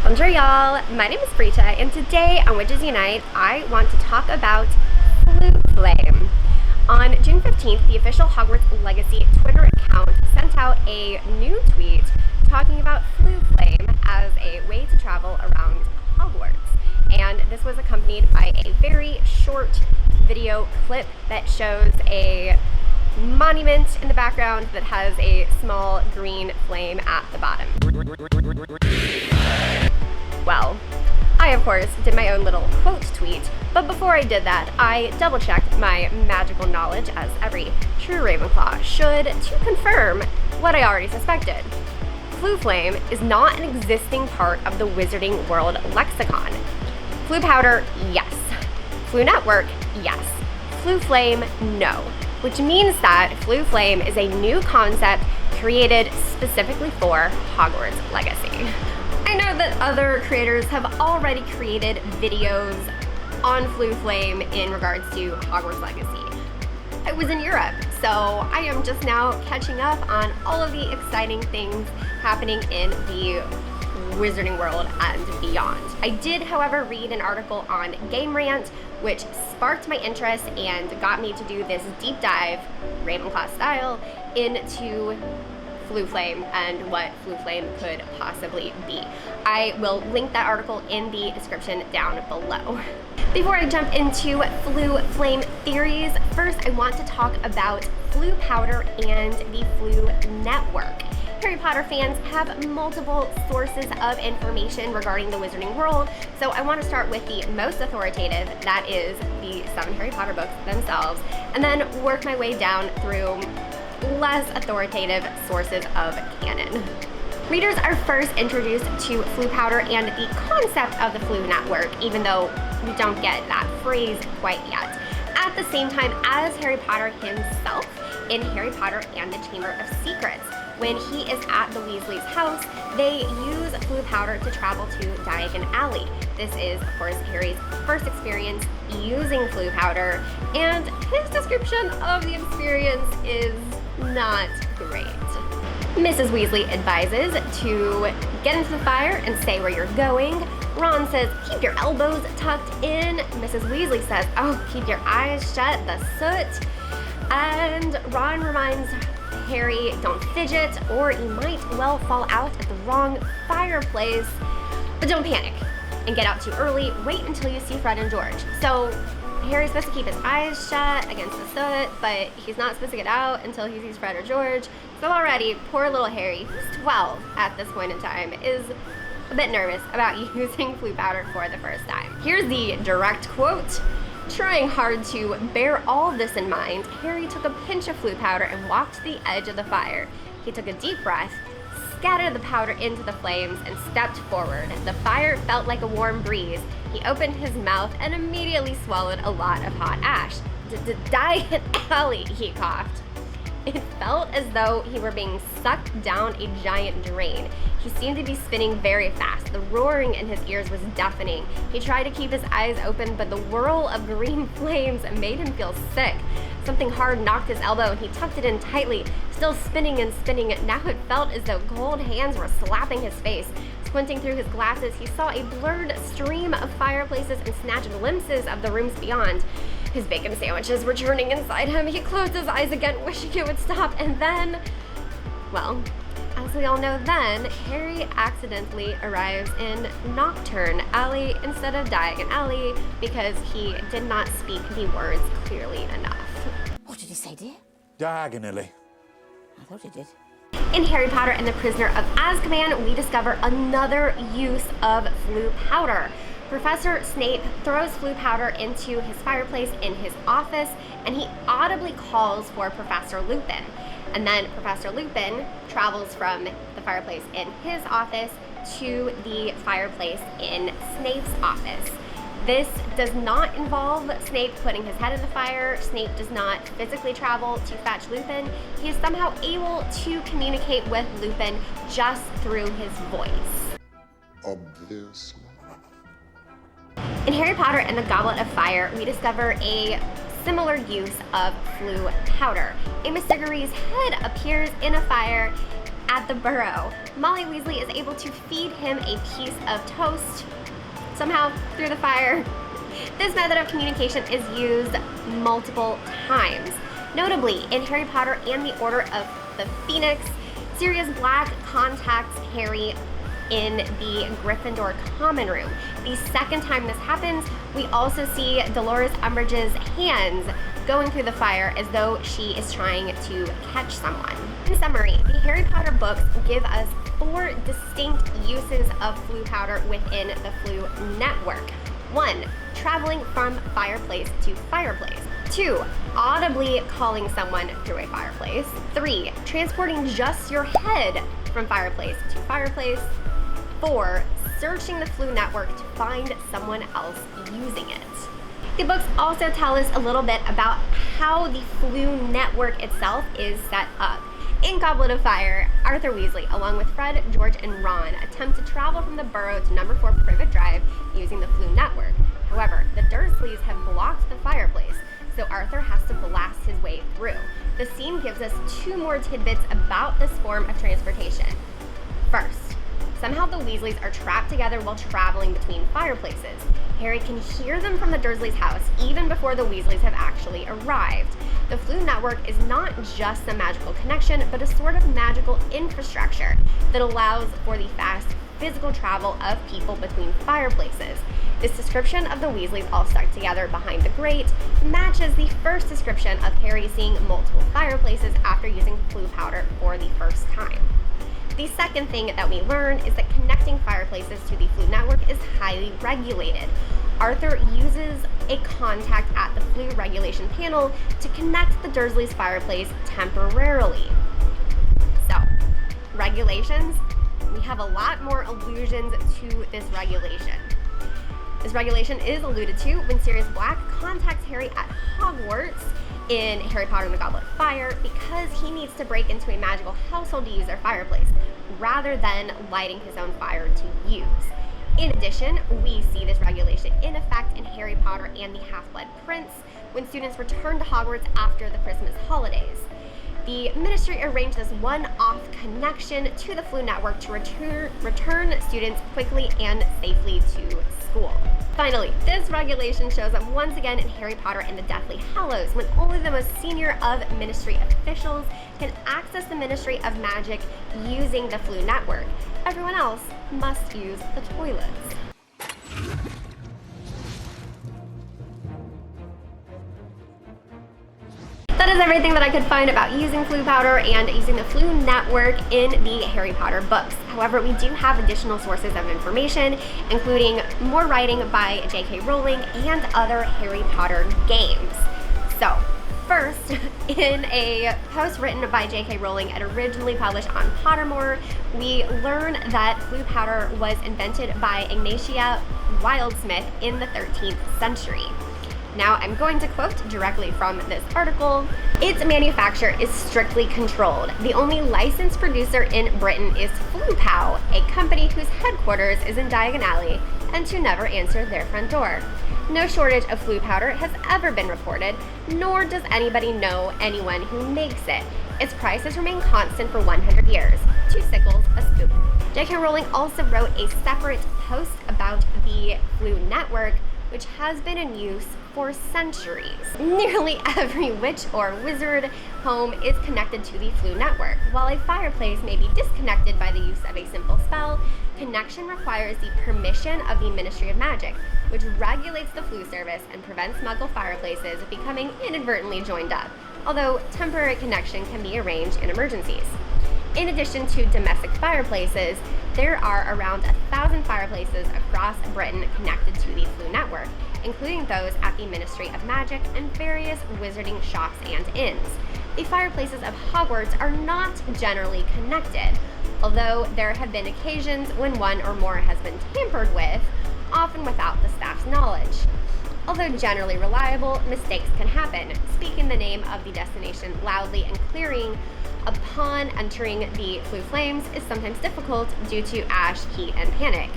Bonjour y'all, my name is Brita, and today on Witches Unite, I want to talk about Floo Flame. On June 15th, the official Hogwarts Legacy Twitter account sent out a new tweet talking about Floo Flame as a way to travel around Hogwarts. And this was accompanied by a very short video clip that shows a monument in the background that has a small green flame at the bottom. Well, I of course did my own little quote tweet, but before I did that, I double checked my magical knowledge, as every true Ravenclaw should, to confirm what I already suspected. Floo Flame is not an existing part of the Wizarding World lexicon. Floo Powder, yes. Floo Network, yes. Floo Flame, no. Which means that Floo Flame is a new concept created specifically for Hogwarts Legacy. I know that other creators have already created videos on Floo Flame in regards to Hogwarts Legacy. I was in Europe, so I am just now catching up on all of the exciting things happening in the Wizarding World and beyond. I did, however, read an article on Gamerant, which sparked my interest and got me to do this deep dive, Ravenclaw style, into Floo Flame and what Floo Flame could possibly be. I will link that article in the description down below. Before I jump into Floo Flame theories, first I want to talk about Floo Powder and the Floo Network. Harry Potter fans have multiple sources of information regarding the Wizarding World, so I want to start with the most authoritative, that is the 7 Harry Potter books themselves, and then work my way down through less authoritative sources of canon. Readers are first introduced to Floo Powder and the concept of the Floo Network, even though we don't get that phrase quite yet, at the same time as Harry Potter himself in Harry Potter and the Chamber of Secrets. When he is at the Weasley's house, they use Floo Powder to travel to Diagon Alley. This is, of course, Harry's first experience using Floo Powder, and his description of the experience is not great. Mrs. Weasley advises to get into the fire and say where you're going. Ron says, keep your elbows tucked in. Mrs. Weasley says, oh, keep your eyes shut, the soot. And Ron reminds Harry, don't fidget, or you might well fall out at the wrong fireplace. But don't panic and get out too early. Wait until you see Fred and George. So Harry's supposed to keep his eyes shut against the soot, but he's not supposed to get out until he sees Fred or George. So already, poor little Harry, who's 12 at this point in time, is a bit nervous about using Floo Powder for the first time. Here's the direct quote. Trying hard to bear all this in mind, Harry took a pinch of Floo Powder and walked to the edge of the fire. He took a deep breath, scattered the powder into the flames, and stepped forward. The fire felt like a warm breeze. He opened his mouth and immediately swallowed a lot of hot ash. Diagon Alley, he coughed. It felt as though he were being sucked down a giant drain. He seemed to be spinning very fast. The roaring in his ears was deafening. He tried to keep his eyes open, but the whirl of green flames made him feel sick. Something hard knocked his elbow and he tucked it in tightly, still spinning and spinning. Now it felt as though cold hands were slapping his face. Squinting through his glasses, he saw a blurred stream of fireplaces and snatched glimpses of the rooms beyond. His bacon sandwiches were churning inside him. He closed his eyes again, wishing it would stop, and then, well, as we all know then, Harry accidentally arrives in Nocturne Alley instead of Diagon Alley because he did not speak the words clearly enough. What did he say, dear? Diagonally. I thought he did. In Harry Potter and the Prisoner of Azkaban, we discover another use of Floo Powder. Professor Snape throws Floo Powder into his fireplace in his office, and he audibly calls for Professor Lupin. And then Professor Lupin travels from the fireplace in his office to the fireplace in Snape's office. This does not involve Snape putting his head in the fire. Snape does not physically travel to fetch Lupin. He is somehow able to communicate with Lupin just through his voice. Obviously. In Harry Potter and the Goblet of Fire, we discover a similar use of Floo Powder. Amos Diggory's head appears in a fire at the burrow, Molly Weasley is able to feed him a piece of toast, somehow through the fire. This method of communication is used multiple times. Notably, in Harry Potter and the Order of the Phoenix, Sirius Black contacts Harry in the Gryffindor common room. The second time this happens, we also see Dolores Umbridge's hands going through the fire as though she is trying to catch someone. In summary, the Harry Potter books give us 4 distinct uses of Floo powder within the Floo network. 1. Traveling from fireplace to fireplace. 2. Audibly calling someone through a fireplace. 3. Transporting just your head from fireplace to fireplace. 4. Searching the Floo network to find someone else using it. The books also tell us a little bit about how the Floo network itself is set up. In Goblet of Fire, Arthur Weasley, along with Fred, George, and Ron, attempt to travel from the Burrow to number 4 Privet Drive using the Floo network. However, the Dursleys have blocked the fireplace, so Arthur has to blast his way through. The scene gives us 2 more tidbits about this form of transportation. First, somehow the Weasleys are trapped together while traveling between fireplaces. Harry can hear them from the Dursleys' house even before the Weasleys have actually arrived. The Floo network is not just a magical connection, but a sort of magical infrastructure that allows for the fast physical travel of people between fireplaces. This description of the Weasleys all stuck together behind the grate matches the first description of Harry seeing multiple fireplaces after using Floo powder for the first time. The second thing that we learn is that connecting fireplaces to the Floo network is highly regulated. Arthur uses a contact at the Floo regulation panel to connect the Dursleys' fireplace temporarily. So, regulations, we have a lot more allusions to this regulation. This regulation is alluded to when Sirius Black contacts Harry at Hogwarts in Harry Potter and the Goblet of Fire because he needs to break into a magical household to use their fireplace, rather than lighting his own fire to use. In addition, we see this regulation in effect in Harry Potter and the Half-Blood Prince when students return to Hogwarts after the Christmas holidays. The Ministry arranged this one-off connection to the Floo network to return students quickly and safely to school. Finally, this regulation shows up once again in Harry Potter and the Deathly Hallows when only the most senior of Ministry officials can access the Ministry of Magic using the Floo network. Everyone else must use the toilets. That is everything that I could find about using Floo powder and using the Floo network in the Harry Potter books. However, we do have additional sources of information, including more writing by J.K. Rowling and other Harry Potter games. So, first, in a post written by J.K. Rowling and originally published on Pottermore, we learn that Floo powder was invented by Ignatia Wildsmith in the 13th century. Now, I'm going to quote directly from this article. Its manufacture is strictly controlled. The only licensed producer in Britain is Floo-Pow, a company whose headquarters is in Diagon Alley and who never answered their front door. No shortage of Floo powder has ever been reported, nor does anybody know anyone who makes it. Its price has remained constant for 100 years. 2 sickles a scoop. J.K. Rowling also wrote a separate post about the Floo network, which has been in use for centuries. Nearly every witch or wizard home is connected to the Floo network. While a fireplace may be disconnected by the use of a simple spell, connection requires the permission of the Ministry of Magic, which regulates the Floo service and prevents Muggle fireplaces becoming inadvertently joined up, although temporary connection can be arranged in emergencies. In addition to domestic fireplaces, there are around 1,000 fireplaces across Britain connected to the Floo network, including those at the Ministry of Magic and various wizarding shops and inns. The fireplaces of Hogwarts are not generally connected, although there have been occasions when one or more has been tampered with, often without the staff's knowledge. Although generally reliable, mistakes can happen. Speaking the name of the destination loudly and clearing upon entering the Floo Flames is sometimes difficult due to ash, heat, and panic.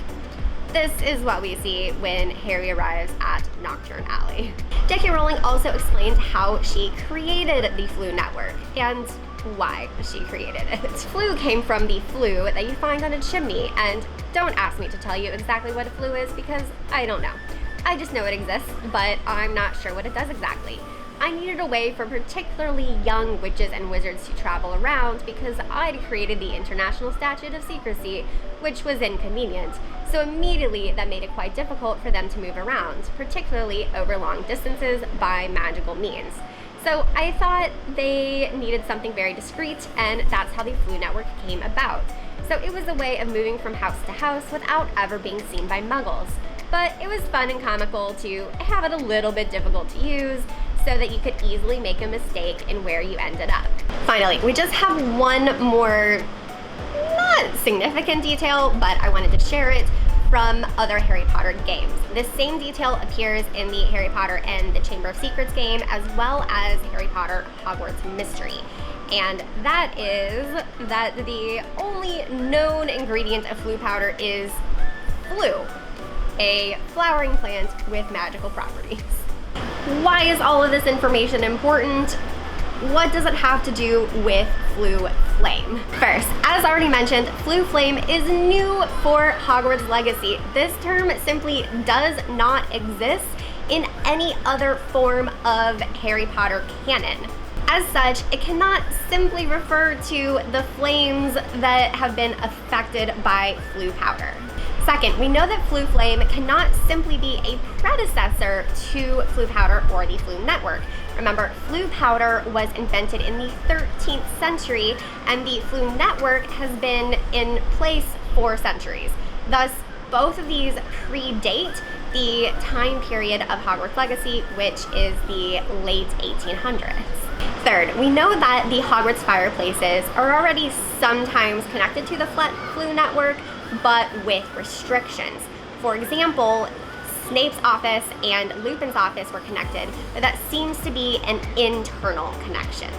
This is what we see when Harry arrives at Nocturne Alley. J.K. Rowling also explained how she created the Floo network, and why she created it. Floo came from the flue that you find on a chimney, and don't ask me to tell you exactly what a flue is because I don't know. I just know it exists, but I'm not sure what it does exactly. I needed a way for particularly young witches and wizards to travel around because I'd created the International Statute of Secrecy, which was inconvenient. So immediately that made it quite difficult for them to move around, particularly over long distances by magical means. So I thought they needed something very discreet, and that's how the Floo network came about. So it was a way of moving from house to house without ever being seen by muggles. But it was fun and comical to have it a little bit difficult to use so that you could easily make a mistake in where you ended up. Finally, we just have one more, not significant detail, but I wanted to share it from other Harry Potter games. This same detail appears in the Harry Potter and the Chamber of Secrets game, as well as Harry Potter Hogwarts Mystery. And that is that the only known ingredient of Floo powder is Floo, a flowering plant with magical properties. Why is all of this information important? What does it have to do with Floo Flame? First, as already mentioned, Floo Flame is new for Hogwarts Legacy. This term simply does not exist in any other form of Harry Potter canon. As such, it cannot simply refer to the flames that have been affected by Floo powder. Second, we know that Floo Flame cannot simply be a predecessor to Floo powder or the Floo network. Remember, Floo powder was invented in the 13th century, and the Floo network has been in place for centuries. Thus, both of these predate the time period of Hogwarts Legacy, which is the late 1800s. Third, we know that the Hogwarts fireplaces are already sometimes connected to the Floo network, but with restrictions. For example, Snape's office and Lupin's office were connected, but that seems to be an internal connection.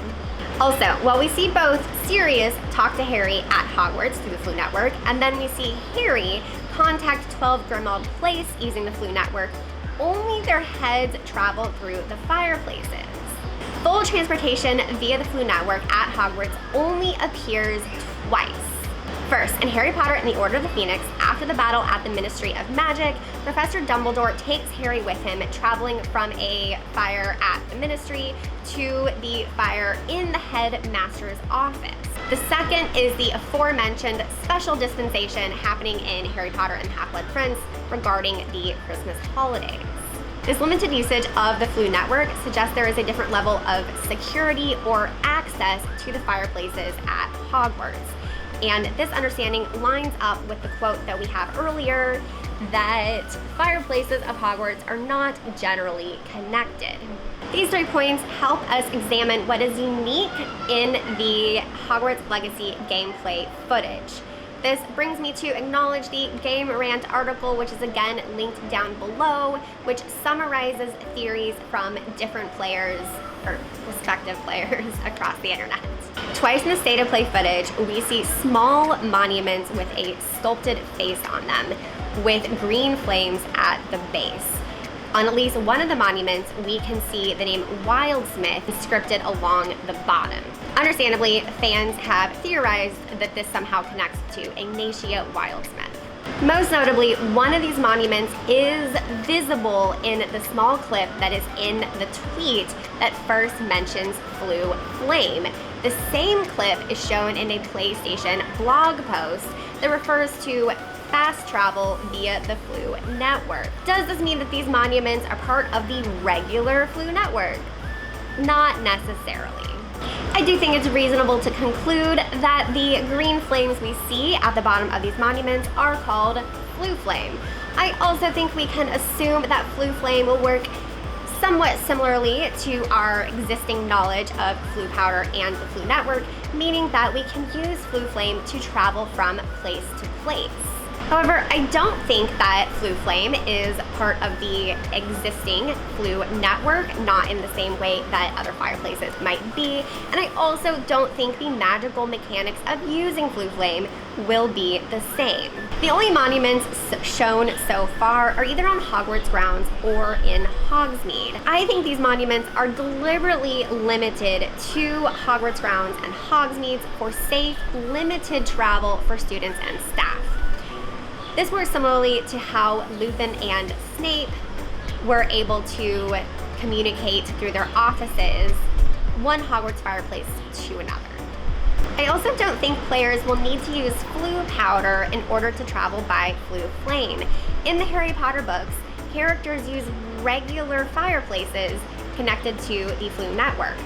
Also, while we see both Sirius talk to Harry at Hogwarts through the Floo network, and then we see Harry contact 12 Grimmauld Place using the Floo network, only their heads travel through the fireplaces. Full transportation via the Floo network at Hogwarts only appears twice. First, in Harry Potter and the Order of the Phoenix, after the battle at the Ministry of Magic, Professor Dumbledore takes Harry with him, traveling from a fire at the Ministry to the fire in the headmaster's office. The second is the aforementioned special dispensation happening in Harry Potter and the Half-Blood Prince regarding the Christmas holidays. This limited usage of the Floo network suggests there is a different level of security or access to the fireplaces at Hogwarts. And this understanding lines up with the quote that we have earlier, that fireplaces of Hogwarts are not generally connected. These 3 points help us examine what is unique in the Hogwarts Legacy gameplay footage. This brings me to acknowledge the Gamerant article, which is again linked down below, which summarizes theories from different players, or respective players, across the internet. Twice in the state of play footage, we see small monuments with a sculpted face on them, with green flames at the base. On at least one of the monuments, we can see the name Wildsmith scripted along the bottom. Understandably, fans have theorized that this somehow connects to Ignatia Wildsmith. Most notably, one of these monuments is visible in the small clip that is in the tweet that first mentions Floo Flame. The same clip is shown in a PlayStation blog post that refers to fast travel via the Floo network. Does this mean that these monuments are part of the regular Floo network? Not necessarily. I do think it's reasonable to conclude that the green flames we see at the bottom of these monuments are called Floo Flame. I also think we can assume that Floo Flame will work somewhat similarly to our existing knowledge of Floo powder and the Floo network, meaning that we can use Floo Flame to travel from place to place. However, I don't think that Floo Flame is part of the existing Floo network, not in the same way that other fireplaces might be, and I also don't think the magical mechanics of using Floo Flame will be the same. The only monuments shown so far are either on Hogwarts grounds or in Hogsmeade. I think these monuments are deliberately limited to Hogwarts grounds and Hogsmeade for safe, limited travel for students and staff. This works similarly to how Lupin and Snape were able to communicate through their offices, one Hogwarts fireplace to another. I also don't think players will need to use Floo powder in order to travel by Floo Flame. In the Harry Potter books, characters use regular fireplaces connected to the Floo network.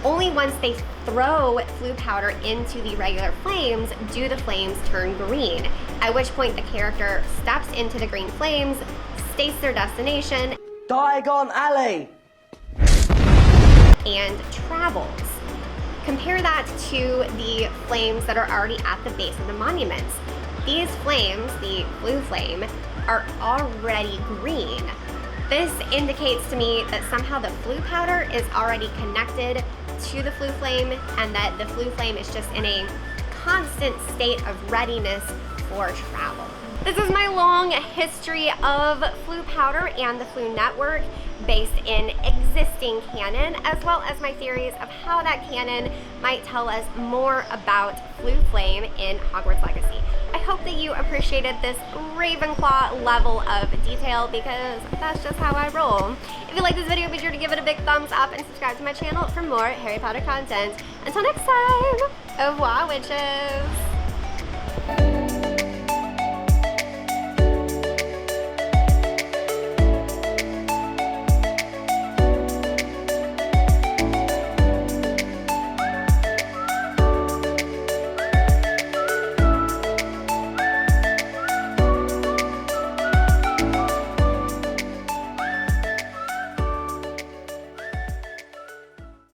Only once they throw Floo powder into the regular flames do the flames turn green, at which point the character steps into the green flames, states their destination, Diagon Alley, and travels. Compare that to the flames that are already at the base of the monuments. These flames, the Floo Flame, are already green. This indicates to me that somehow the Floo powder is already connected to the Floo Flame and that the Floo Flame is just in a constant state of readiness for travel. This is my long history of Floo powder and the Floo network based in existing canon, as well as my theories of how that canon might tell us more about Floo Flame in Hogwarts Legacy. I hope that you appreciated this Ravenclaw level of detail because that's just how I roll. If you like this video, be sure to give it a big thumbs up and subscribe to my channel for more Harry Potter content. Until next time, au revoir, witches!